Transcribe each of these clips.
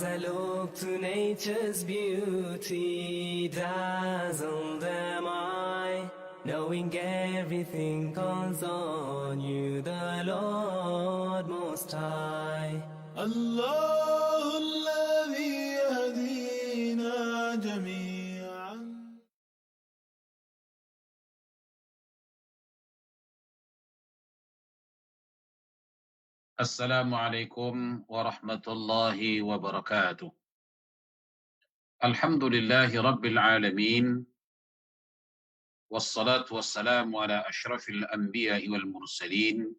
I look to nature's beauty, dazzled am I, knowing everything calls on you, the Lord Most High. الله الذي يهدينا جميعا. Assalamualaikum warahmatullahi wabarakatuh. Alhamdulillahi rabbil alamin. Wassalatu wassalamu ala ashrafil anbiya'i wal mursalin.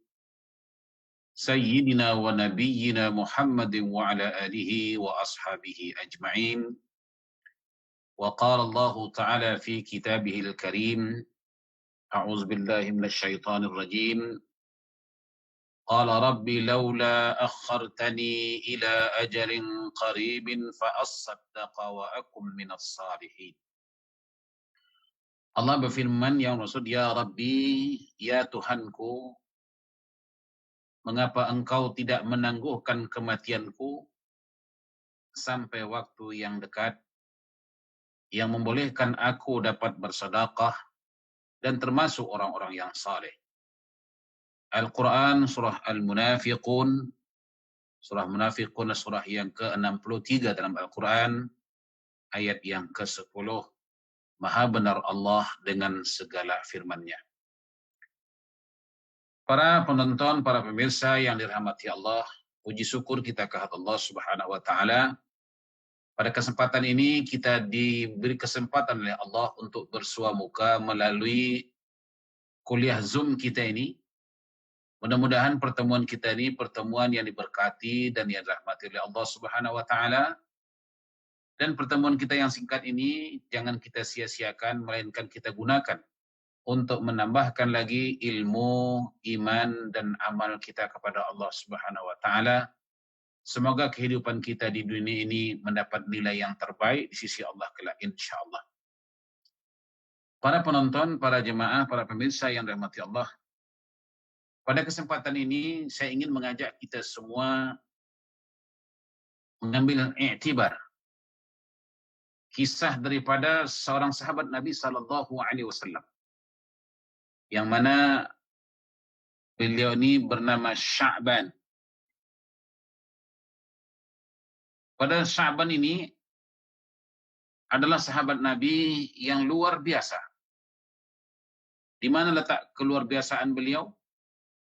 Sayyidina wa nabiyyina Muhammadin wa ala alihi wa ashabihi ajma'in. Wa qala Allah ta'ala fi kitabihil karim. A'udzu billahi minasy syaithanir rajim. قال ربي لولا أخرتني إلى أجل قريب فأصدق وأكن من الصالحين. Allah berfirman, yang maksud, ya Rabbi, ya Tuhanku, mengapa engkau tidak menangguhkan kematianku sampai waktu yang dekat yang membolehkan aku dapat bersedekah dan termasuk orang-orang yang saleh. Al-Quran, surah Al-Munafiqun, surah Munafiqun, surah yang ke-63 dalam Al-Quran, ayat yang ke-10. Maha benar Allah dengan segala firman-Nya. Para penonton, para pemirsa yang dirahmati Allah, puji syukur kita kehadirat Allah Subhanahu wa Ta'ala. Pada kesempatan ini kita diberi kesempatan oleh Allah untuk bersua muka melalui kuliah Zoom kita ini. Mudah-mudahan pertemuan kita ini pertemuan yang diberkati dan yang dirahmati oleh Allah Subhanahu wa Ta'ala. Dan pertemuan kita yang singkat ini jangan kita sia-siakan, melainkan kita gunakan untuk menambahkan lagi ilmu, iman, dan amal kita kepada Allah Subhanahu wa Ta'ala. Semoga kehidupan kita di dunia ini mendapat nilai yang terbaik di sisi Allah kelak, insyaallah. Para penonton, para jemaah, para pemirsa yang dirahmati Allah, pada kesempatan ini saya ingin mengajak kita semua mengambil i'tibar kisah daripada seorang sahabat Nabi sallallahu alaihi wasallam yang mana beliau ini bernama Sya'ban. Pada Sya'ban ini adalah sahabat Nabi yang luar biasa. Di mana letak keluar biasaan beliau?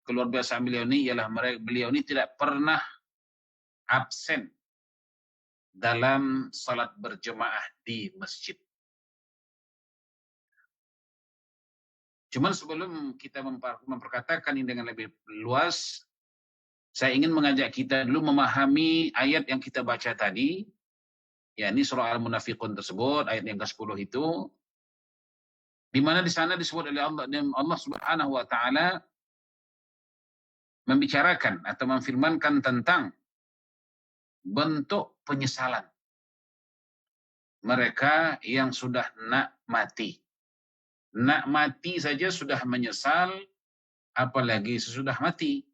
Keluar biasaan beliau ini ialah beliau ini tidak pernah absen dalam salat berjemaah di masjid. Cuman sebelum kita memperkatakan ini dengan lebih luas, saya ingin mengajak kita dulu memahami ayat yang kita baca tadi, yakni surah Al-Munafiqun tersebut, ayat yang ke-10 itu, di mana di sana disebut oleh Allah Subhanahu wa Ta'ala membicarakan atau memfirmankan tentang bentuk penyesalan mereka yang sudah nak mati. Nak mati saja sudah menyesal, apalagi sesudah mati.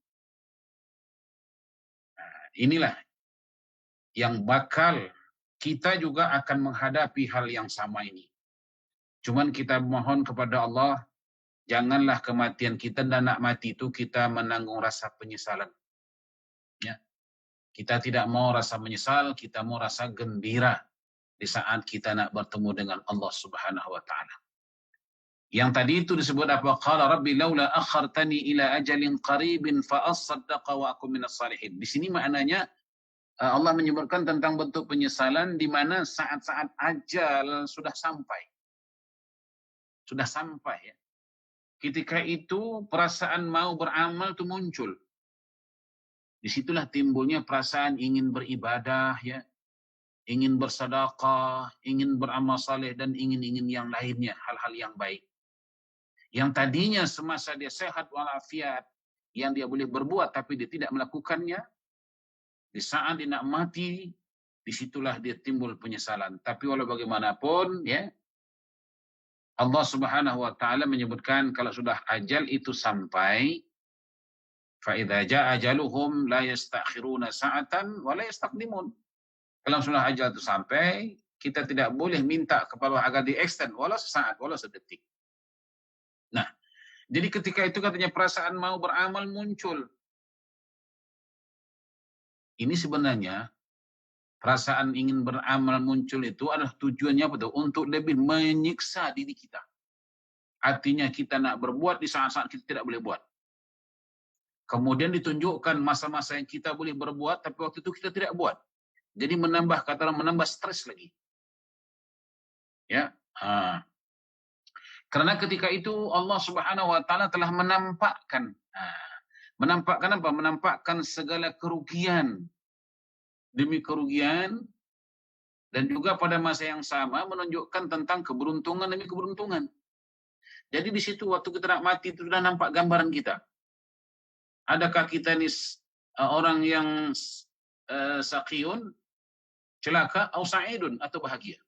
Nah, inilah yang bakal kita juga akan menghadapi hal yang sama ini. Cuman kita mohon kepada Allah, janganlah kematian kita dan nak mati itu kita menanggung rasa penyesalan. Ya. Kita tidak mau rasa menyesal, kita mau rasa gembira di saat kita nak bertemu dengan Allah Subhanahu wa Ta'ala. Yang tadi itu disebut apa? Qala Rabbi laula akhartani ila ajalin qaribin fa asaddaqa wa akun minas salihin. Di sini maknanya Allah menyebutkan tentang bentuk penyesalan di mana saat-saat ajal sudah sampai. Sudah sampai, ya. Ketika itu perasaan mau beramal itu muncul. Disitulah timbulnya perasaan ingin beribadah, ya, ingin bersedekah, ingin beramal saleh dan ingin yang lainnya, hal-hal yang baik. Yang tadinya semasa dia sehat walafiat, yang dia boleh berbuat tapi dia tidak melakukannya, di saat dia nak mati, disitulah dia timbul penyesalan. Tapi walau bagaimanapun, ya, Allah Subhanahu wa Ta'ala menyebutkan kalau sudah ajal itu sampai, fa idza jaa ajaluhum la yastakhiruna sa'atan wa la yastaqdimun. Kalau sudah ajal itu sampai, kita tidak boleh minta kepada Allah agar di-extend, walau sesaat, walau sedetik. Nah, jadi ketika itu katanya perasaan mau beramal muncul. Ini sebenarnya perasaan ingin beramal muncul itu adalah tujuannya apa tuh? Untuk lebih menyiksa diri kita. Artinya kita nak berbuat di saat-saat kita tidak boleh buat. Kemudian ditunjukkan masa-masa yang kita boleh berbuat, tapi waktu itu kita tidak buat. Jadi menambah stres lagi. Ya. Karena ketika itu Allah Subhanahu wa taala telah menampakkan menampakkan apa? Menampakkan segala kerugian demi kerugian, dan juga pada masa yang sama menunjukkan tentang keberuntungan demi keberuntungan. Jadi di situ waktu kita nak mati itu sudah nampak gambaran kita. Adakah kita ini orang yang saqiyun, celaka, atau sa'idun, atau bahagia.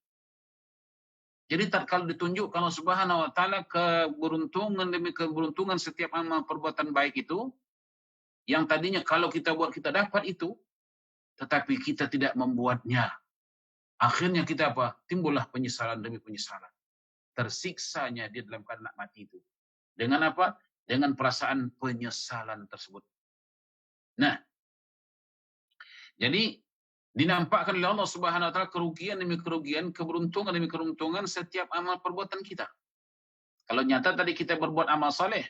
Jadi kalau ditunjuk kalau Subhanahu wa taala keberuntungan demi keberuntungan setiap amal perbuatan baik itu, yang tadinya kalau kita buat kita dapat itu, tetapi kita tidak membuatnya. Akhirnya kita apa? Timbullah penyesalan demi penyesalan. Tersiksanya dia dalam keadaan mati itu. Dengan apa? Dengan perasaan penyesalan tersebut. Nah, jadi dinampakkan oleh Allah Subhanahu wa taala kerugian demi kerugian, keberuntungan demi keberuntungan setiap amal perbuatan kita. Kalau nyata tadi kita berbuat amal saleh,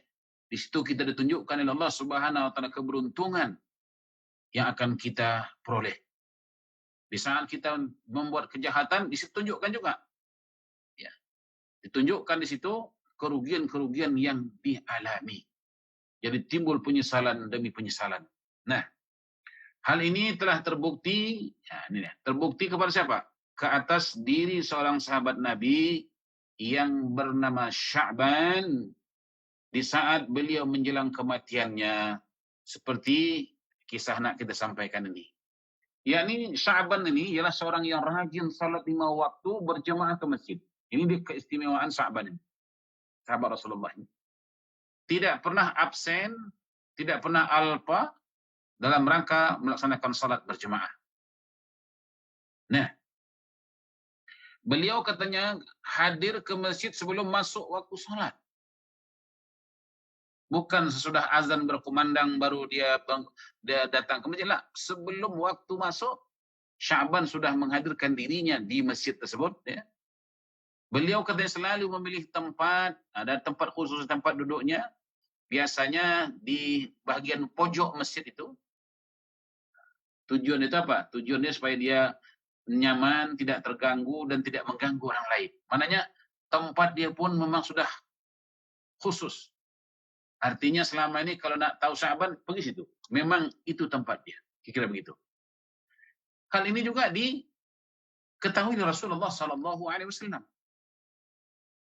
di situ kita ditunjukkan oleh Allah Subhanahu wa taala keberuntungan yang akan kita peroleh. Di saat kita membuat kejahatan, di situ tunjukkan juga. Ya. Ditunjukkan di situ kerugian-kerugian yang dialami. Jadi timbul penyesalan demi penyesalan. Nah, hal ini telah terbukti, terbukti kepada siapa? Ke atas diri seorang sahabat Nabi yang bernama Sya'ban di saat beliau menjelang kematiannya, seperti kisah nak kita sampaikan ini. Yakni Sya'ban ini ialah seorang yang rajin salat 5 waktu berjemaah ke masjid. Ini dia keistimewaan Sya'ban ini. Sahabat Rasulullah ini. Tidak pernah absen, tidak pernah alpa dalam rangka melaksanakan salat berjemaah. Nah, beliau katanya hadir ke masjid sebelum masuk waktu salat. Bukan sesudah azan berkumandang baru dia datang ke masjid. Sebelum waktu masuk, Sya'ban sudah menghadirkan dirinya di masjid tersebut. Ya. Beliau katanya selalu memilih tempat, ada tempat khusus tempat duduknya. Biasanya di bagian pojok masjid itu. Tujuan itu apa? Tujuannya supaya dia nyaman, tidak terganggu, dan tidak mengganggu orang lain. Maknanya tempat dia pun memang sudah khusus. Artinya selama ini kalau nak tahu Sya'ban, pergi situ. Memang itu tempat dia. Kira-kira begitu. Hal ini juga diketahui oleh Rasulullah SAW.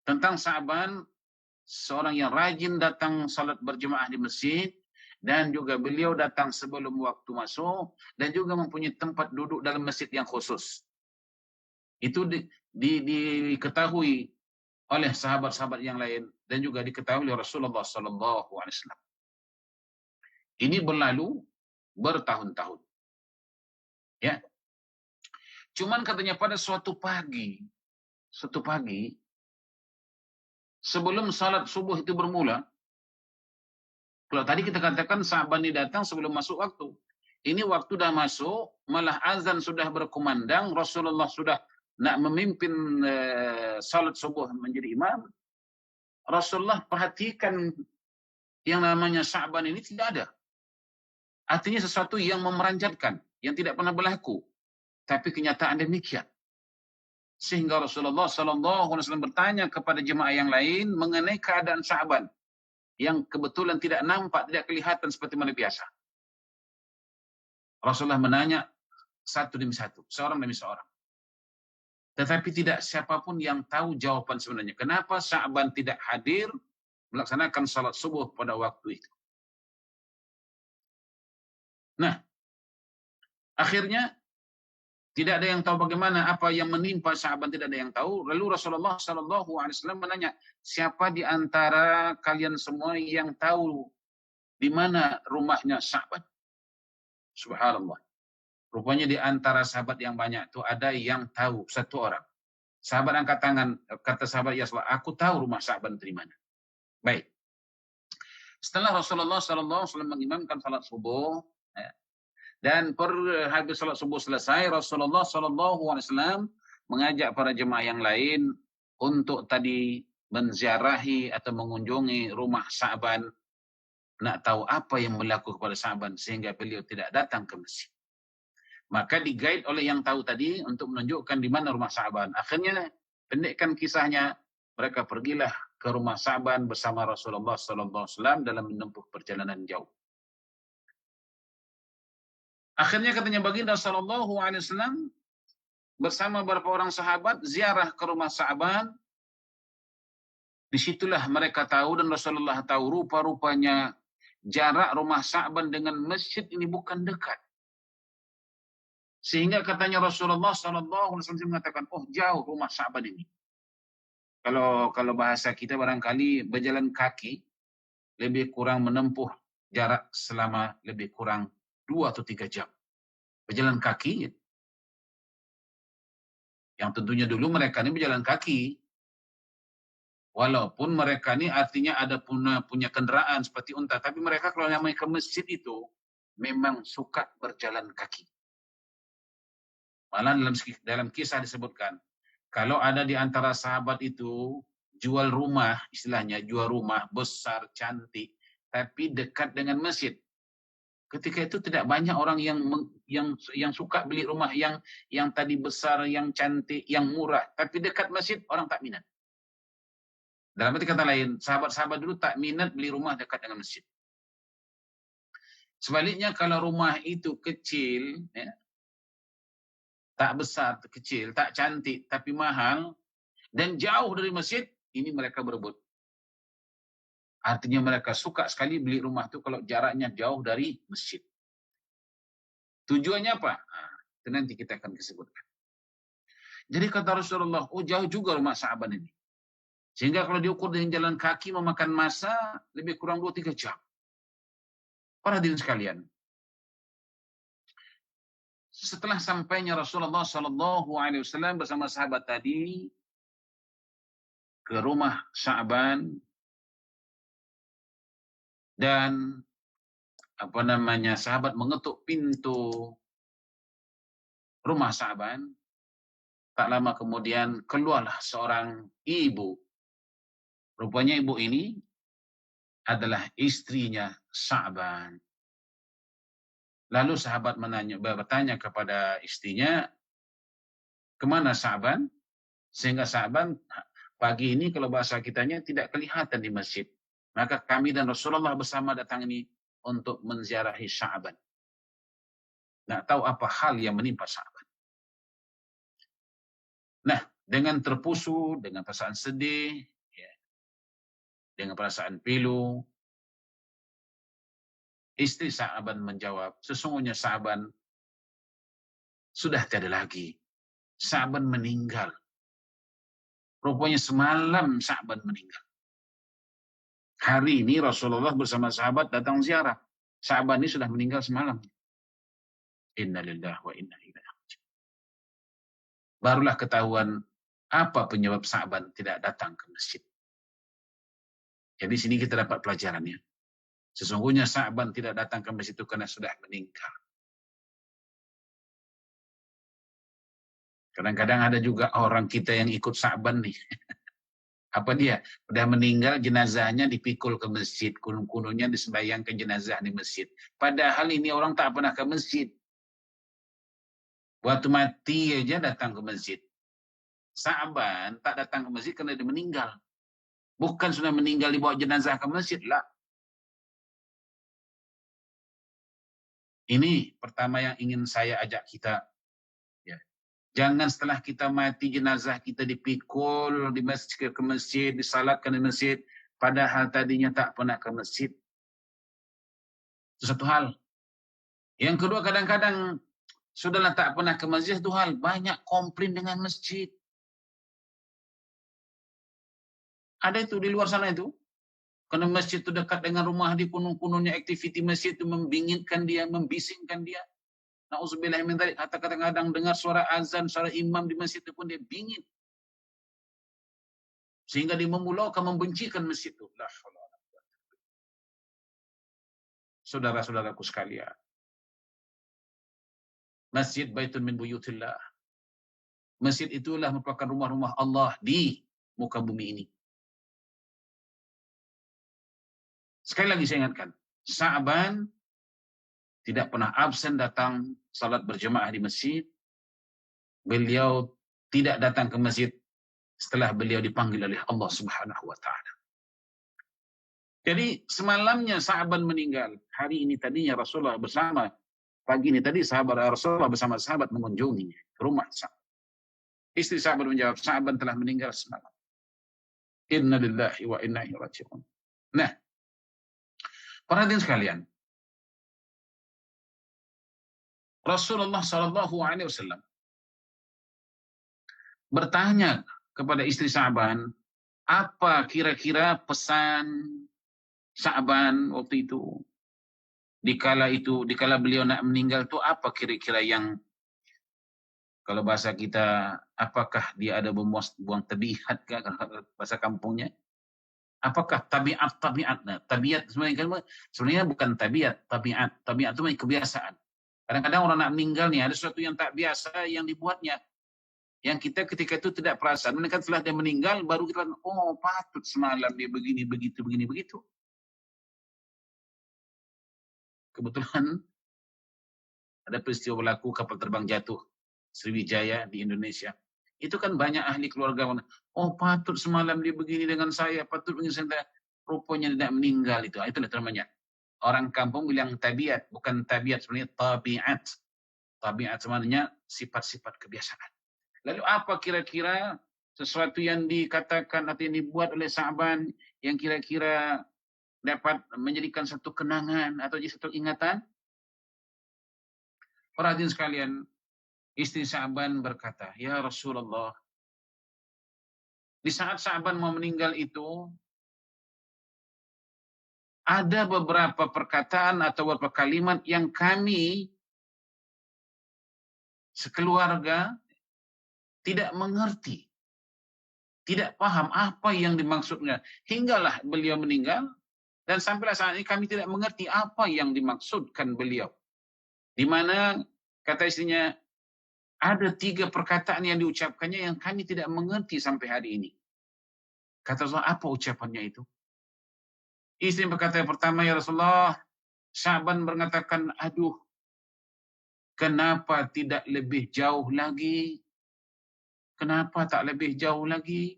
Tentang Sya'ban, seorang yang rajin datang salat berjemaah di masjid, dan juga beliau datang sebelum waktu masuk, dan juga mempunyai tempat duduk dalam masjid yang khusus. Itu diketahui oleh sahabat-sahabat yang lain, dan juga diketahui oleh Rasulullah SAW. Ini berlalu bertahun-tahun. Ya. Cuman katanya pada suatu pagi, sebelum salat subuh itu bermula, kalau tadi kita katakan Sya'ban ini datang sebelum masuk waktu. Ini waktu dah masuk, malah azan sudah berkumandang, Rasulullah sudah nak memimpin salat subuh menjadi imam. Rasulullah perhatikan yang namanya Sya'ban ini tidak ada. Artinya sesuatu yang memeranjatkan, yang tidak pernah berlaku. Tapi kenyataan demikian. Sehingga Rasulullah SAW bertanya kepada jemaah yang lain mengenai keadaan Sya'ban yang kebetulan tidak nampak, tidak kelihatan seperti mana biasa. Rasulullah menanya satu demi satu, seorang demi seorang. Tetapi tidak siapapun yang tahu jawaban sebenarnya. Kenapa Sya'ban tidak hadir melaksanakan salat subuh pada waktu itu? Nah, akhirnya tidak ada yang tahu bagaimana apa yang menimpa Sya'ban, tidak ada yang tahu. Lalu Rasulullah SAW menanya, siapa di antara kalian semua yang tahu di mana rumahnya Sya'ban? Subhanallah. Rupanya di antara sahabat yang banyak itu ada yang tahu, satu orang. Sahabat angkat tangan, kata sahabat, ya Rasulullah, aku tahu rumah Sa'ban di mana. Baik. Setelah Rasulullah SAW mengimamkan salat subuh, ya, dan habis salat subuh selesai, Rasulullah SAW mengajak para jemaah yang lain untuk tadi menziarahi atau mengunjungi rumah Sa'ban, nak tahu apa yang berlaku kepada Sa'ban sehingga beliau tidak datang ke masjid. Maka diguide oleh yang tahu tadi untuk menunjukkan di mana rumah Sa'ban. Akhirnya, pendekkan kisahnya, mereka pergilah ke rumah Sa'ban bersama Rasulullah SAW dalam menempuh perjalanan jauh. Akhirnya katanya baginda SAW bersama beberapa orang sahabat ziarah ke rumah Sa'ban. Disitulah mereka tahu dan Rasulullah tahu rupa-rupanya jarak rumah Sa'ban dengan masjid ini bukan dekat. Sehingga katanya Rasulullah SAW mengatakan, oh jauh rumah Sa'ban ini. Kalau bahasa kita barangkali berjalan kaki lebih kurang menempuh jarak selama lebih kurang 2 atau 3 jam. Berjalan kaki, yang tentunya dulu mereka ini berjalan kaki. Walaupun mereka ini artinya ada punya kendaraan seperti unta. Tapi mereka kalau namanya ke masjid itu memang suka berjalan kaki. Malah dalam kisah disebutkan, kalau ada di antara sahabat itu jual rumah, istilahnya jual rumah besar, cantik, tapi dekat dengan masjid. Ketika itu tidak banyak orang yang suka beli rumah yang tadi besar, yang cantik, yang murah, tapi dekat masjid orang tak minat. Dalam arti kata lain, sahabat-sahabat dulu tak minat beli rumah dekat dengan masjid. Sebaliknya kalau rumah itu kecil, ya, tak besar, kecil, tak cantik, tapi mahal, dan jauh dari masjid, ini mereka berebut. Artinya mereka suka sekali beli rumah itu kalau jaraknya jauh dari masjid. Tujuannya apa? Nah, itu nanti kita akan disebutkan. Jadi kata Rasulullah, oh jauh juga rumah Sa'ban ini. Sehingga kalau diukur dengan jalan kaki memakan masa lebih kurang 2-3 jam. Para hadirin sekalian. Setelah sampainya Rasulullah SAW bersama sahabat tadi ke rumah Sa'ban dan sahabat mengetuk pintu rumah Sa'ban, tak lama kemudian keluarlah seorang ibu. Rupanya ibu ini adalah istrinya Sa'ban. Lalu sahabat bertanya kepada istrinya, kemana Sa'ban? Sehingga Sa'ban pagi ini kalau bahasa kitanya tidak kelihatan di masjid. Maka kami dan Rasulullah bersama datang ini untuk menziarahi Sa'ban. Nak tahu apa hal yang menimpa Sa'ban. Nah, dengan terpusu, dengan perasaan sedih, ya, dengan perasaan pilu, istri Sa'ban menjawab, sesungguhnya Sa'ban sudah tiada lagi. Sa'ban meninggal. Rupanya semalam Sa'ban meninggal. Hari ini Rasulullah bersama sahabat datang ziarah. Sa'ban ini sudah meninggal semalam. Innalillahi wa inna ilaihi raji'un. Barulah ketahuan apa penyebab Sa'ban tidak datang ke masjid. Jadi sini kita dapat pelajarannya. Sesungguhnya Sa'ban tidak datang ke masjid itu karena sudah meninggal. Kadang-kadang ada juga orang kita yang ikut Sa'ban nih. Apa dia? Sudah meninggal, jenazahnya dipikul ke masjid. Kuno-kunonya disembayangkan jenazah di masjid. Padahal ini orang tak pernah ke masjid. Waktu mati aja datang ke masjid. Sa'ban tak datang ke masjid karena dia meninggal. Bukan sudah meninggal dibawa jenazah ke masjid lah. Ini pertama yang ingin saya ajak kita. Ya. Jangan setelah kita mati jenazah kita dipikul di masjid, ke masjid, disalatkan di masjid, padahal tadinya tak pernah ke masjid. Itu satu hal. Yang kedua, kadang-kadang sudahlah tak pernah ke masjid, itu hal. Banyak komplain dengan masjid. Ada itu di luar sana itu. Karena masjid itu dekat dengan rumah di kuno-kunonya, aktiviti masjid itu membingitkan dia, membisingkan dia. Nauzubillah min dzalik. Kata kadang-kadang dengar suara azan, suara imam di masjid itu pun dia bingit. Sehingga dia memulaukan membencikan masjid itu. La haula wala quwwata. Saudara-saudaraku sekalian, masjid baitun min buyutillah. Masjid itulah merupakan rumah-rumah Allah di muka bumi ini. Sekali lagi saya ingatkan, Sya'ban tidak pernah absen datang salat berjemaah di masjid. Beliau tidak datang ke masjid setelah beliau dipanggil oleh Allah Subhanahu wa taala. Jadi semalamnya Sya'ban meninggal, hari ini tadinya Rasulullah bersama, pagi ini tadi sahabat Rasulullah bersama sahabat mengunjunginya ke rumah Sya'ban. Istri sahabat menjawab, Sya'ban telah meninggal semalam. Inna lillahi wa inna ilaihi raji'un. Nah, para hadirin sekalian, Rasulullah Shallallahu Alaihi Wasallam bertanya kepada istri Sya'ban, apa kira-kira pesan Sya'ban waktu itu? Dikala beliau nak meninggal itu apa kira-kira yang, kalau bahasa kita, apakah dia ada buang tabiat, bahasa kampungnya? Apakah tabiat? Nah, tabiat sebenarnya bukan tabiat, tabiat itu kebiasaan. Kadang-kadang orang nak meninggal nih, ada sesuatu yang tak biasa yang dibuatnya. Yang kita ketika itu tidak perasaan. Mereka setelah dia meninggal, baru kita, oh patut semalam dia begini, begitu, begini, begitu. Kebetulan ada peristiwa berlaku kapal terbang jatuh Sriwijaya di Indonesia. Itu kan banyak ahli keluarga, oh patut semalam dia begini dengan saya, patut begini saya, rupanya tidak meninggal itu. Itulah namanya. Orang kampung bilang tabiat, bukan tabiat, sebenarnya tabiat. Tabiat sebenarnya sifat-sifat kebiasaan. Lalu apa kira-kira sesuatu yang dikatakan atau yang dibuat oleh Sya'ban yang kira-kira dapat menjadikan satu kenangan atau jadi satu ingatan? Para hadirin sekalian, istri Sya'ban berkata, ya Rasulullah, di saat Sya'ban mau meninggal itu, ada beberapa perkataan atau beberapa kalimat yang kami sekeluarga tidak mengerti, tidak paham apa yang dimaksudnya. Hinggalah beliau meninggal, dan sampailah saat ini kami tidak mengerti apa yang dimaksudkan beliau. Di mana, kata istrinya, ada 3 perkataan yang diucapkannya yang kami tidak mengerti sampai hari ini. Kata Rasulullah, apa ucapannya itu? Istri berkata yang pertama, ya Rasulullah, Sya'ban mengatakan, aduh, kenapa tidak lebih jauh lagi? Kenapa tak lebih jauh lagi?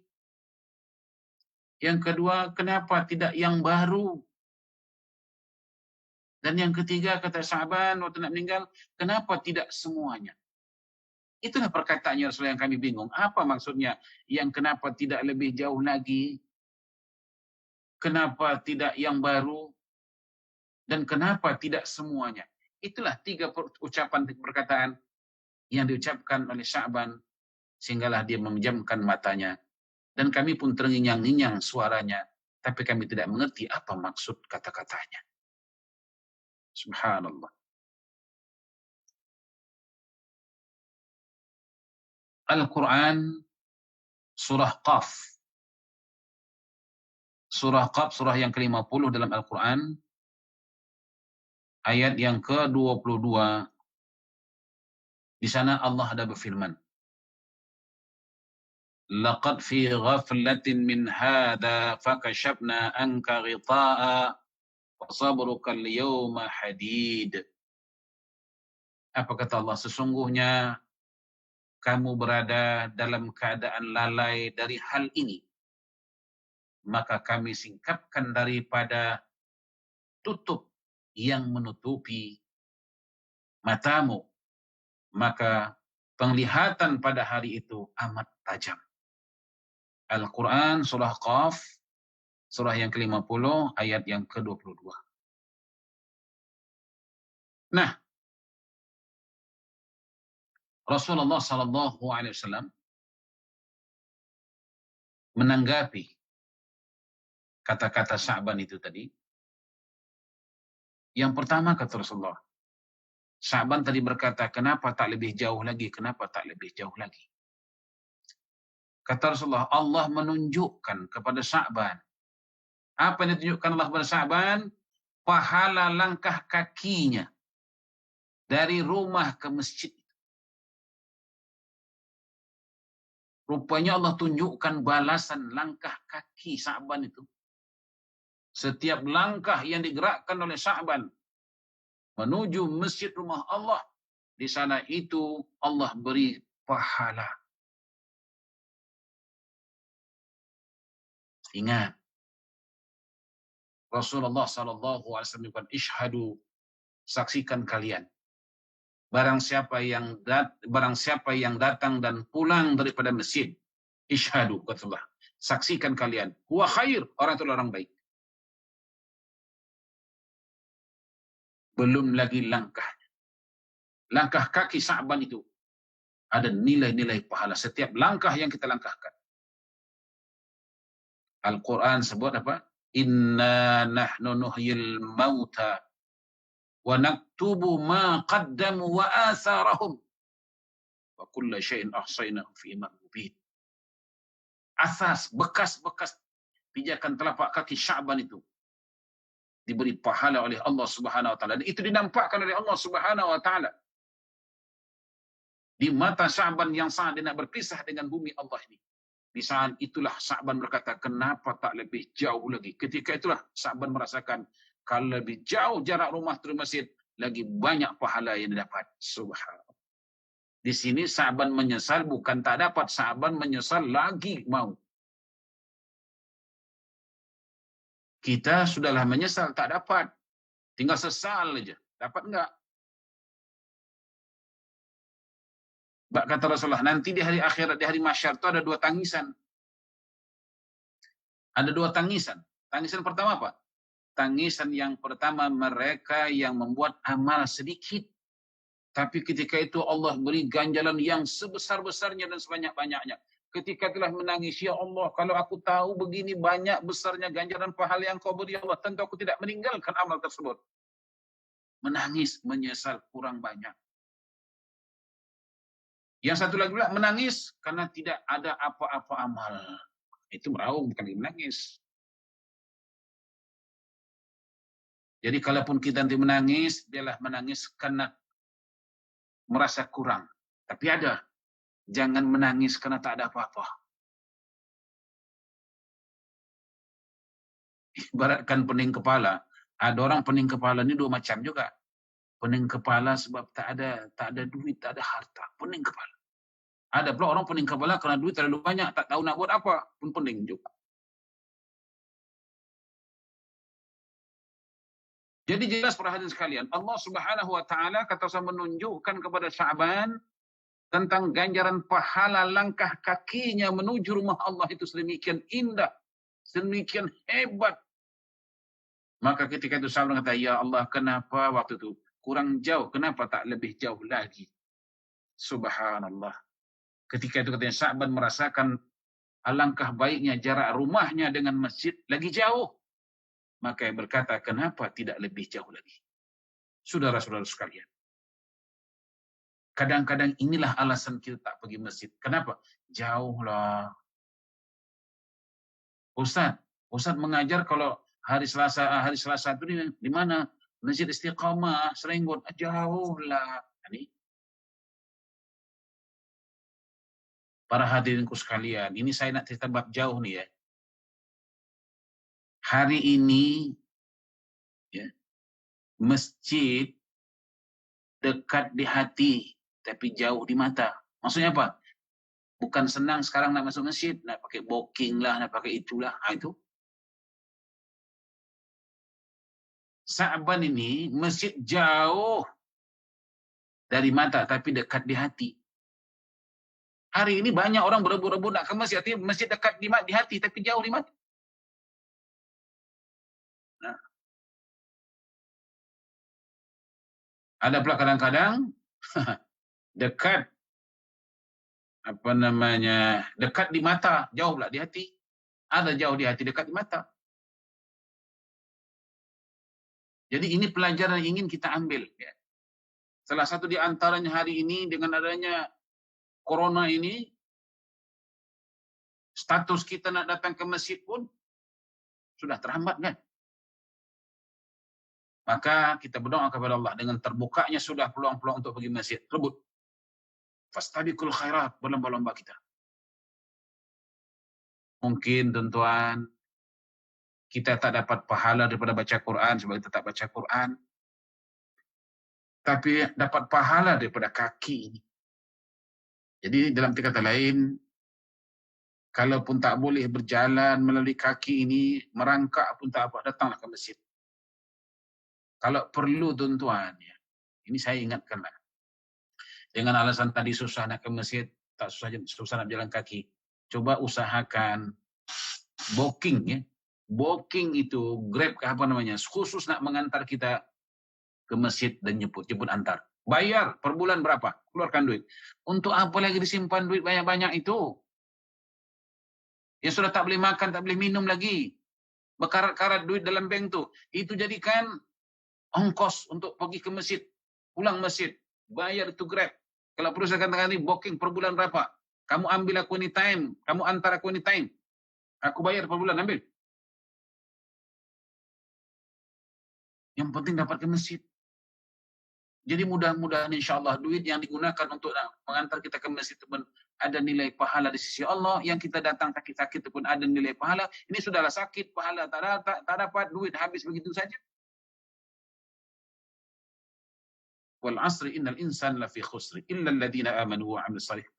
Yang kedua, kenapa tidak yang baru? Dan yang ketiga, kata Sya'ban waktu nak meninggal, kenapa tidak semuanya? Itulah perkataannya Rasulullah yang kami bingung. Apa maksudnya yang kenapa tidak lebih jauh lagi? Kenapa tidak yang baru? Dan kenapa tidak semuanya? Itulah 3 ucapan perkataan yang diucapkan oleh Sya'ban, sehinggalah dia memejamkan matanya. Dan kami pun ternginyang-nginyang suaranya, tapi kami tidak mengerti apa maksud kata-katanya. Subhanallah. Al-Quran, surah Qaf. Surah Qaf, surah yang ke-50 dalam Al-Quran, ayat yang ke-22. Di sana Allah ada berfirman, laqad fi ghaflatin min hadha fakashafna anka ghita'a wa sabruka al-yawma hadid. Apa kata Allah? Sesungguhnya kamu berada dalam keadaan lalai dari hal ini, maka kami singkapkan daripada tutup yang menutupi matamu, maka penglihatan pada hari itu amat tajam. Al-Quran, surah Qaf, surah yang ke-50, ayat yang ke-22. Nah, Rasulullah SAW menanggapi kata-kata Sya'ban itu tadi. Yang pertama kata Rasulullah, Sya'ban tadi berkata, kenapa tak lebih jauh lagi? Kenapa tak lebih jauh lagi? Kata Rasulullah, Allah menunjukkan kepada Sya'ban. Apa yang ditunjukkan Allah kepada Sya'ban? Pahala langkah kakinya dari rumah ke masjid. Rupanya Allah tunjukkan balasan langkah kaki Sya'ban itu. Setiap langkah yang digerakkan oleh Sya'ban menuju masjid rumah Allah, di sana itu Allah beri pahala. Ingat, Rasulullah SAW, ishadu, saksikan kalian. Barang siapa yang datang dan pulang daripada masjid, ishadu, kata Allah, saksikan kalian. Huwa khair, orang itu orang baik. Belum lagi langkahnya. Langkah kaki Sya'ban itu ada nilai-nilai pahala. Setiap langkah yang kita langkahkan. Al-Quran sebut apa? Inna nahnu nuhyil mauta wa naktubu ma qaddamu wa atharahum wa kulla syai'in ahsaynahu fi imamin mubin. Asas, bekas-bekas pijakan telapak kaki Sya'ban itu diberi pahala oleh Allah Subhanahu wa taala, dan itu dinampakkan oleh Allah Subhanahu wa taala di mata Sya'ban yang sangat tidak berpisah dengan bumi Allah ini. Di saat itulah Sya'ban berkata, kenapa tak lebih jauh lagi? Ketika itulah Sya'ban merasakan, kalau lebih jauh jarak rumah dari masjid, lagi banyak pahala yang didapat. Subhanallah. Di sini Sya'ban menyesal, bukan tak dapat. Sya'ban menyesal lagi mau. Kita sudahlah menyesal, tak dapat. Tinggal sesal aja. Dapat enggak? Kata Rasulullah, nanti di hari akhirat, di hari mahsyar itu ada dua tangisan. Ada dua tangisan. Tangisan pertama apa? Tangisan yang pertama, mereka yang membuat amal sedikit. Tapi ketika itu Allah beri ganjaran yang sebesar-besarnya dan sebanyak-banyaknya. Ketika telah menangis, ya Allah, kalau aku tahu begini banyak besarnya ganjaran pahala yang kau beri, ya Allah, tentu aku tidak meninggalkan amal tersebut. Menangis, menyesal, kurang banyak. Yang satu lagi pula menangis karena tidak ada apa-apa amal. Itu meraung, bukan menangis. Jadi kalaupun kita nanti menangis, dialah menangis karena merasa kurang. Tapi ada. Jangan menangis karena tak ada apa-apa. Ibaratkan pening kepala. Ada orang pening kepala ini dua macam juga. Pening kepala sebab tak ada duit, tak ada harta. Pening kepala. Ada pula orang pening kepala karena duit terlalu banyak, tak tahu nak buat apa, pun pening juga. Jadi jelas para hadirin sekalian, Allah Subhanahu wa taala kata saya menunjukkan kepada Sya'ban tentang ganjaran pahala langkah kakinya menuju rumah Allah itu sedemikian indah, sedemikian hebat. Maka ketika itu Sya'ban kata, ya Allah, kenapa waktu itu kurang jauh, kenapa tak lebih jauh lagi? Subhanallah. Ketika itu katanya Sya'ban merasakan alangkah baiknya jarak rumahnya dengan masjid lagi jauh. Maka ia berkata, kenapa tidak lebih jauh lagi? Saudara-saudara sekalian. Kadang-kadang inilah alasan kita tak pergi masjid. Kenapa? Jauh lah. Ustaz mengajar kalau hari Selasa itu di mana? Masjid Istiqamah, Serenggot. Jauh lah. Ini. Para hadirinku sekalian, ini saya nak cerita bab jauh nih ya. Hari ini, ya, masjid dekat di hati, tapi jauh di mata. Maksudnya apa? Bukan senang sekarang nak masuk masjid, nak pakai booking lah, nak pakai itulah. Itu. Sya'ban ini, masjid jauh dari mata, tapi dekat di hati. Hari ini banyak orang berebut-rebut nak ke masjid, masjid dekat di hati, tapi jauh di mata. Nah. Ada pula kadang-kadang dekat dekat di mata, jauh pula di hati. Ada jauh di hati, dekat di mata. Jadi ini pelajaran yang ingin kita ambil. Ya. Salah satu di antaranya hari ini dengan adanya corona ini, status kita nak datang ke masjid pun sudah terhambat kan? Maka kita berdoa kepada Allah dengan terbukanya sudah peluang-peluang untuk pergi masjid. Rebut. Fastabiqul khairat, berlomba-lomba kita. Mungkin tuan-tuan, kita tak dapat pahala daripada baca Quran sebab kita tak baca Quran. Tapi dapat pahala daripada kaki ini. Jadi dalam kata lain, kalaupun tak boleh berjalan melalui kaki ini, merangkak pun tak apa, datanglah ke masjid. Kalau perlu tuan-tuan, ya, ini saya ingatkanlah. Dengan alasan tadi susah nak ke masjid, tak susah nak jalan kaki. Coba usahakan booking, ya. Booking itu Grab ke apa namanya, khusus nak mengantar kita ke masjid dan jemput antar. Bayar per bulan berapa? Keluarkan duit. Untuk apa lagi disimpan duit banyak-banyak itu? Ya sudah tak boleh makan, tak boleh minum lagi. Berkarat-karat duit dalam bank tu. Itu jadikan ongkos untuk pergi ke masjid, pulang masjid, bayar itu Grab. Kalau perlu saya katakan ini, booking per bulan berapa? Kamu ambil aku anytime, kamu antar aku anytime. Aku bayar per bulan, ambil. Yang penting dapat ke masjid. Jadi mudah-mudahan insya Allah duit yang digunakan untuk mengantar kita ke masjid itu pun ada nilai pahala di sisi Allah. Yang kita datang sakit-sakit itu pun ada nilai pahala. Ini sudahlah sakit, pahala tak dapat, duit habis begitu saja. Wal asri innal insana lafi khusri illa alladhina amanu wa 'amilus shalihat.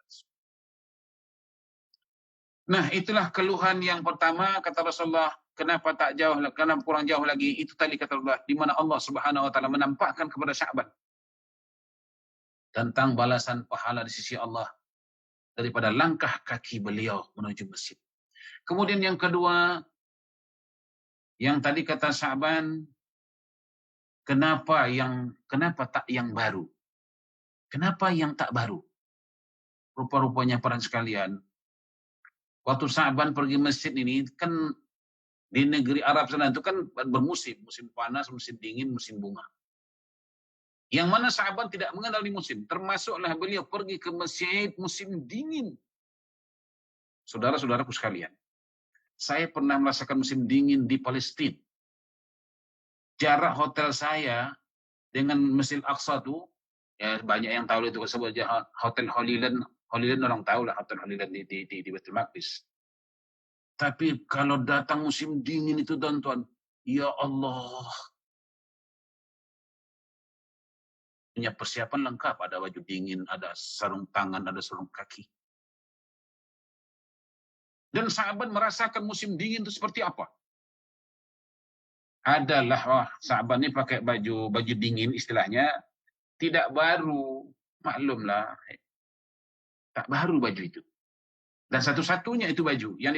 Nah, itulah keluhan yang pertama kata Rasulullah, kenapa tak jauh, kenapa kurang jauh lagi? Itu tadi kata Allah, di mana Allah Subhanahu wa taala menampakkan kepada Sya'ban tentang balasan pahala di sisi Allah daripada langkah kaki beliau menuju masjid. Kemudian yang kedua, yang tadi kata Sya'ban, kenapa tak yang baru? Kenapa yang tak baru? Rupa-rupanya para sekalian, waktu Sya'ban pergi masjid ini kan di negeri Arab sana itu kan bermusim, musim panas, musim dingin, musim bunga. Yang mana Sya'ban tidak mengenal di musim, termasuklah beliau pergi ke masjid musim dingin. Saudara-saudaraku sekalian, saya pernah merasakan musim dingin di Palestina. Jarak hotel saya dengan Masjid Al-Aqsa itu, ya banyak yang tahu itu sebut Hotel Holy Land. Holy Land orang tahu lah, Hotel Holy Land di Baitul Maqdis. Tapi kalau datang musim dingin itu tuan-tuan, ya Allah, punya persiapan lengkap, ada baju dingin, ada sarung tangan, ada sarung kaki. Dan sahabat merasakan musim dingin itu seperti apa? Adalah sahabat ini pakai baju dingin istilahnya, tidak baru, maklumlah, tak baru baju itu. Dan satu-satunya itu baju yang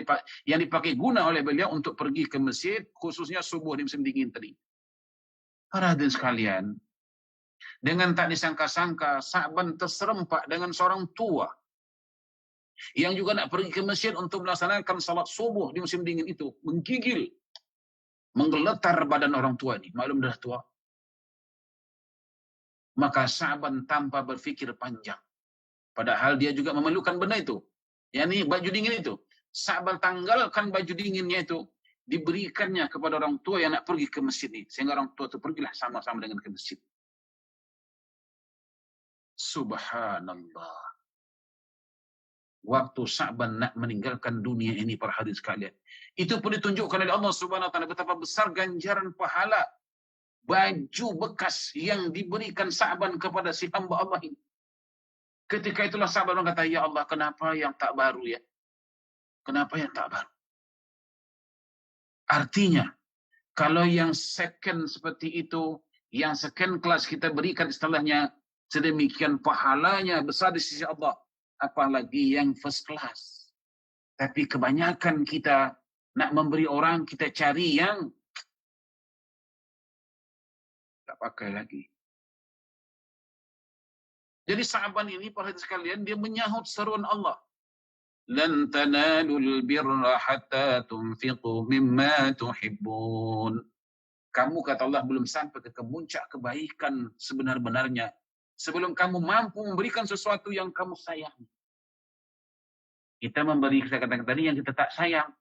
dipakai guna oleh beliau untuk pergi ke masjid, khususnya subuh di musim dingin tadi. Para hadirin sekalian, dengan tak disangka-sangka, Sya'ban terserempak dengan seorang tua yang juga nak pergi ke masjid untuk melaksanakan salat subuh di musim dingin itu, menggigil, menggeletar badan orang tua ini, maklum dah tua. Maka Sya'ban tanpa berfikir panjang, padahal dia juga memerlukan benda itu, yakni baju dingin itu. Sya'ban tanggalkan baju dinginnya itu, diberikannya kepada orang tua yang nak pergi ke masjid ini, sehingga orang tua itu pergilah sama-sama dengan ke masjid. Subhanallah. Waktu Sya'ban nak meninggalkan dunia ini para hadirin sekalian, itu pun ditunjukkan oleh Allah Subhanahu wa taala betapa besar ganjaran pahala baju bekas yang diberikan Sya'ban kepada si hamba Allah ini. Ketika itulah Sya'ban berkata, ya Allah, kenapa yang tak baru ya? Kenapa yang tak baru? Artinya, kalau yang second seperti itu, yang second class kita berikan istilahnya, sedemikian pahalanya besar di sisi Allah, apalagi yang first class. Tapi kebanyakan kita nak memberi orang, kita cari yang tak pakai lagi. Jadi Sya'ban ini para hadirin sekalian, dia menyahut seruan Allah. Lan tanalul birra hatta tunfiqu mimma tuhibbun. Kamu kata Allah belum sampai ke puncak kebaikan sebenar-benarnya sebelum kamu mampu memberikan sesuatu yang kamu sayang. Kita memberi, saya katakan tadi, yang kita tak sayang.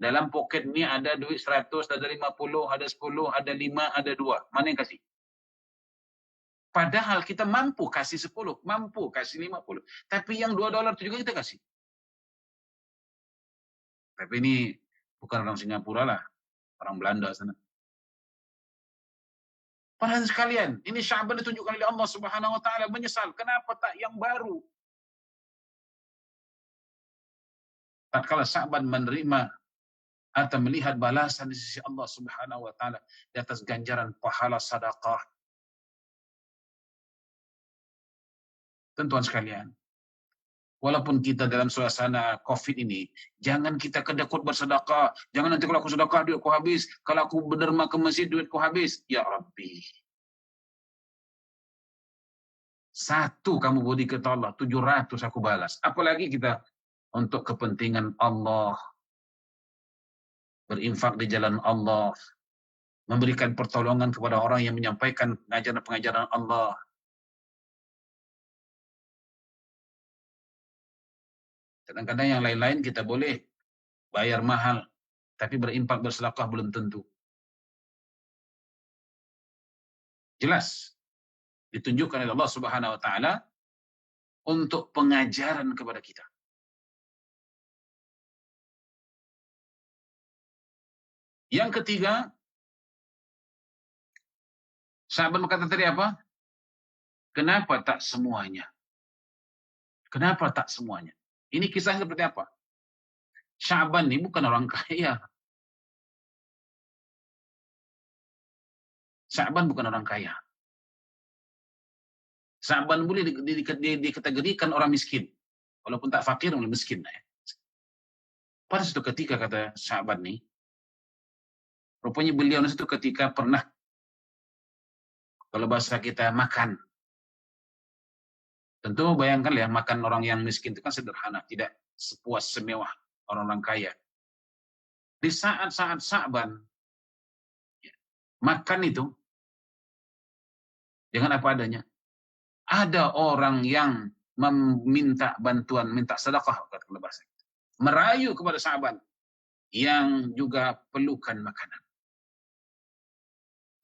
Dalam poket ni ada duit 100, ada 50, ada 10, ada 5, ada 2. Mana yang kasih? Padahal kita mampu kasih 10, mampu kasih 50. Tapi yang $2 itu juga kita kasih. Tapi ini bukan orang Singapura lah, orang Belanda sana. Para sekalian, ini Sya'ban ditunjukkan oleh Allah Subhanahu wa taala, menyesal kenapa tak yang baru. Tatkala Sya'ban menerima atau melihat balasan di sisi Allah Subhanahu wa taala di atas ganjaran pahala sedekah. Tentuan sekalian, walaupun kita dalam suasana Covid ini, jangan kita kedekut bersedekah. Jangan nanti kalau aku sedekah duitku habis, kalau aku berderma ke masjid duitku habis. Ya Rabbi. 1 kamu beri ke Allah, 700 aku balas. Apalagi kita untuk kepentingan Allah, berinfak di jalan Allah, memberikan pertolongan kepada orang yang menyampaikan pengajaran-pengajaran Allah. Kadang-kadang yang lain-lain kita boleh bayar mahal, tapi berinfak bersedekah belum tentu. Jelas ditunjukkan oleh Allah Subhanahu wa taala untuk pengajaran kepada kita. Yang ketiga, sahabat berkata tadi apa? Kenapa tak semuanya? Kenapa tak semuanya? Ini kisah seperti apa? Sya'ban ini bukan orang kaya. Sya'ban bukan orang kaya. Sya'ban boleh dikategorikan orang miskin. Walaupun tak fakir, boleh miskin. Pada suatu ketika, kata Sya'ban ini, rupanya beliau itu ketika pernah, kalau bahasa kita, makan. Tentu bayangkan ya, makan orang yang miskin itu kan sederhana, tidak sepuas semewah orang-orang kaya. Di saat-saat Sya'ban, makan itu dengan apa adanya. Ada orang yang meminta bantuan, minta sedekah, kata bahasa. Merayu kepada Sya'ban yang juga perlukan makanan.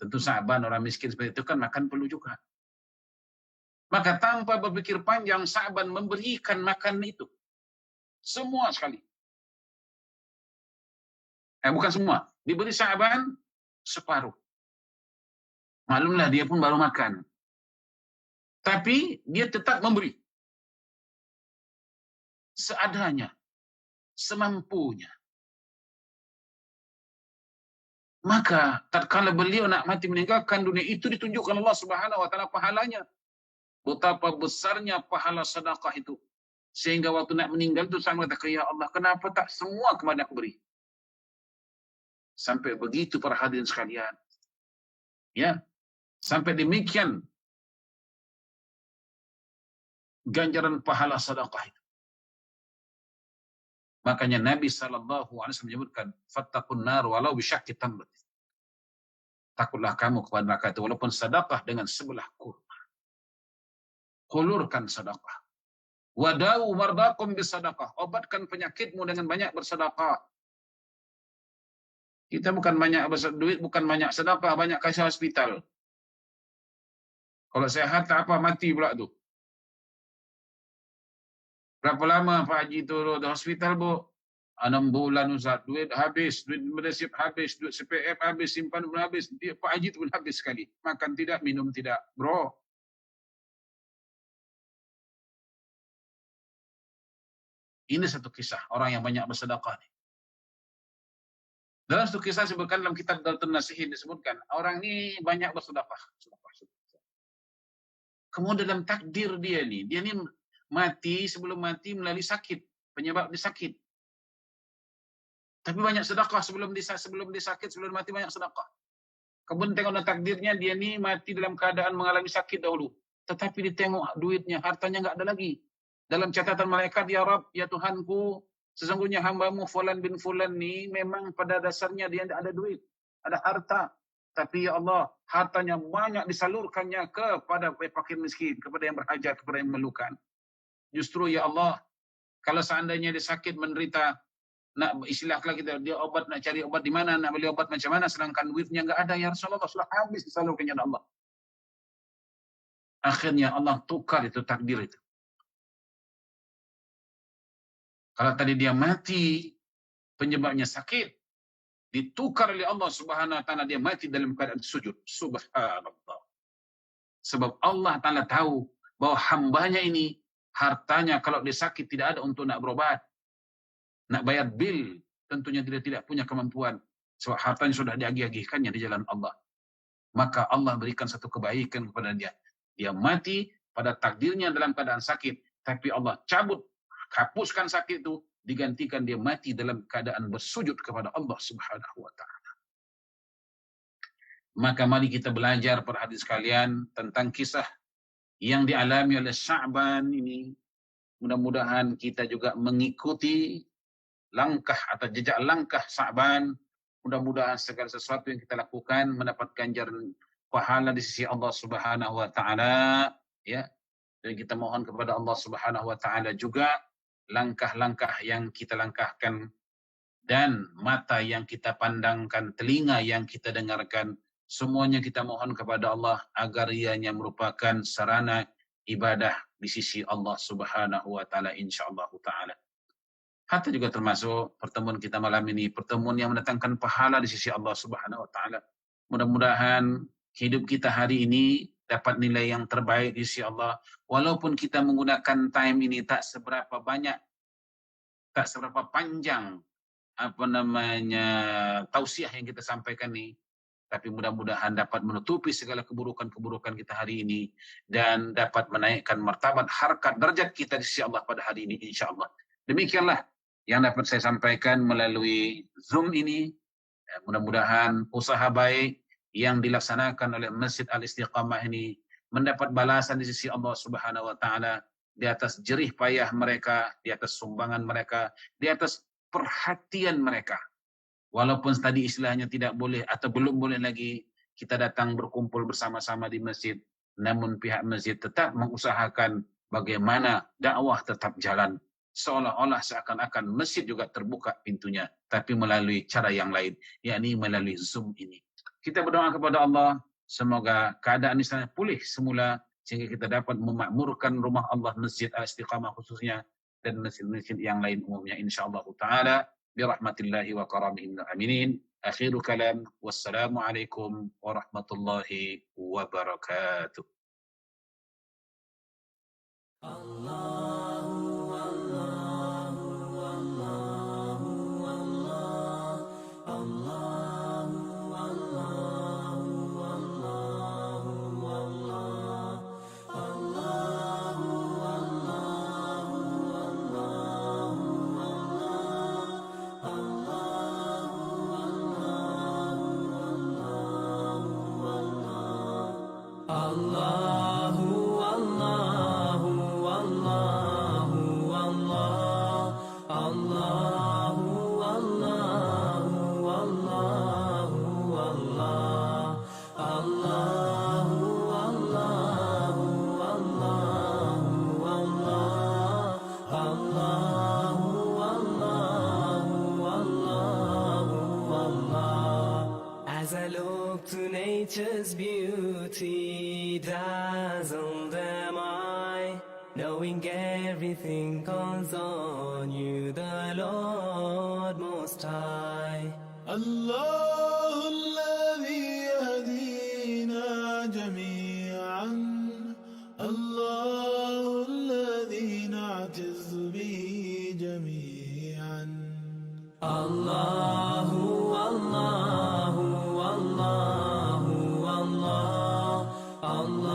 Tentu Sya'ban orang miskin seperti itu kan makan perlu juga. Maka tanpa berpikir panjang, Sya'ban memberikan makan itu. Semua sekali. Bukan semua. Diberi Sya'ban separuh. Maklumlah dia pun baru makan. Tapi dia tetap memberi. Seadanya. Semampunya. Maka tatkala beliau nak mati meninggalkan dunia itu, ditunjukkan Allah Subhanahu wa taala pahalanya. Betapa besarnya pahala sedekah itu. Sehingga waktu nak meninggal itu saya mengatakan, ya Allah, kenapa tak semua kepada aku beri? Sampai begitu para hadirin sekalian. Ya. Sampai demikian ganjaran pahala sedekah itu. Makanya Nabi SAW menyebutkan, fattaqun nar walau bisyaqqi tamrat. Takutlah kamu kepada neraka itu walaupun sedekah dengan sebelah kurma. Hulurkan sedekah. Wadau mardakum bisadaqah. Obatkan penyakitmu dengan banyak bersedekah. Kita bukan banyak duit, bukan banyak sedekah, banyak kasih hospital. Kalau sehat tak apa, mati pula tu. Berapa lama Pak Haji tu di hospital, Bu? 6 bulan Ustaz. Duit habis, duit medisip habis, duit CPF habis, simpan pun habis. Pak Haji tu pun habis sekali. Makan tidak, minum tidak. Bro. Ini satu kisah orang yang banyak bersedekah. Dalam satu kisah disebutkan dalam kitab Dalton Nasihin, disebutkan orang ini banyak bersedekah. Kemudian dalam takdir dia ni mati, sebelum mati melalui sakit, penyebab dia sakit. Tapi banyak sedekah sebelum disakit, sebelum mati banyak sedekah. Kemudian tengok dalam takdirnya dia ni mati dalam keadaan mengalami sakit dahulu. Tetapi ditengok duitnya, hartanya enggak ada lagi. Dalam catatan malaikat, ya Rabb, ya Tuhanku, sesungguhnya hambamu Fulan bin Fulan ni memang pada dasarnya dia tidak ada duit, ada harta. Tapi ya Allah, hartanya banyak disalurkannya kepada fakir miskin, kepada yang berhajat, kepada yang memerlukan. Justru ya Allah, kalau seandainya dia sakit, menderita, nak istilahlah kita, dia obat, nak cari obat di mana, nak beli obat macam mana, sedangkan duitnya enggak ada, ya Rasulullah, sudah habis disalurkannya Allah. Akhirnya Allah tukar itu takdir itu. Kalau tadi dia mati, penyebabnya sakit, ditukar oleh Allah Subhanahu wa taala, dia mati dalam keadaan sujud. Subhanallah. Sebab Allah taala tahu bahwa hambanya ini hartanya kalau dia sakit tidak ada untuk nak berobat, nak bayar bil, tentunya dia tidak punya kemampuan sebab hartanya sudah diagih-agihkannya di jalan Allah. Maka Allah berikan satu kebaikan kepada dia. Dia mati pada takdirnya dalam keadaan sakit, tapi Allah cabut, hapuskan sakit itu, digantikan dia mati dalam keadaan bersujud kepada Allah Subhanahu wa taala. Maka mari kita belajar para hadirin sekalian tentang kisah yang dialami oleh Sya'ban ini. Mudah-mudahan kita juga mengikuti langkah atau jejak langkah Sya'ban. Mudah-mudahan segala sesuatu yang kita lakukan mendapat ganjaran pahala di sisi Allah Subhanahu wa taala, ya. Dan kita mohon kepada Allah Subhanahu wa taala juga langkah-langkah yang kita langkahkan dan mata yang kita pandangkan, telinga yang kita dengarkan, semuanya kita mohon kepada Allah agar ianya merupakan sarana ibadah di sisi Allah Subhanahu wa taala insyaallah taala. Hatta juga termasuk pertemuan kita malam ini, pertemuan yang mendatangkan pahala di sisi Allah Subhanahu wa taala. Mudah-mudahan hidup kita hari ini dapat nilai yang terbaik di sisi Allah. Walaupun kita menggunakan time ini tak seberapa banyak, tak seberapa panjang tausiah yang kita sampaikan ini, tapi mudah-mudahan dapat menutupi segala keburukan-keburukan kita hari ini dan dapat menaikkan martabat harkat derajat kita di sisi Allah pada hari ini insyaallah. Demikianlah yang dapat saya sampaikan melalui Zoom ini. Mudah-mudahan usaha baik yang dilaksanakan oleh Masjid Al-Istiqamah ini mendapat balasan di sisi Allah Subhanahu wa taala di atas jerih payah mereka, di atas sumbangan mereka, di atas perhatian mereka. Walaupun tadi istilahnya tidak boleh atau belum boleh lagi kita datang berkumpul bersama-sama di masjid, namun pihak masjid tetap mengusahakan bagaimana dakwah tetap jalan. Seolah-olah seakan-akan masjid juga terbuka pintunya, tapi melalui cara yang lain, yakni melalui Zoom ini. Kita berdoa kepada Allah, semoga keadaan di sana pulih semula, sehingga kita dapat memakmurkan rumah Allah, Masjid Al-Istiqamah khususnya, dan masjid-masjid yang lain umumnya insyaallah ta'ala, birahmatillahi wa karamihi aminin. Akhiru kalam, wassalamualaikum warahmatullahi wabarakatuh. As I look to nature's beauty, dazzled am I, knowing everything calls on you, the Lord Most High. الله الذي يهدينا جميعا، الله الذي نعتز به جميعا. الله الله الله الله الله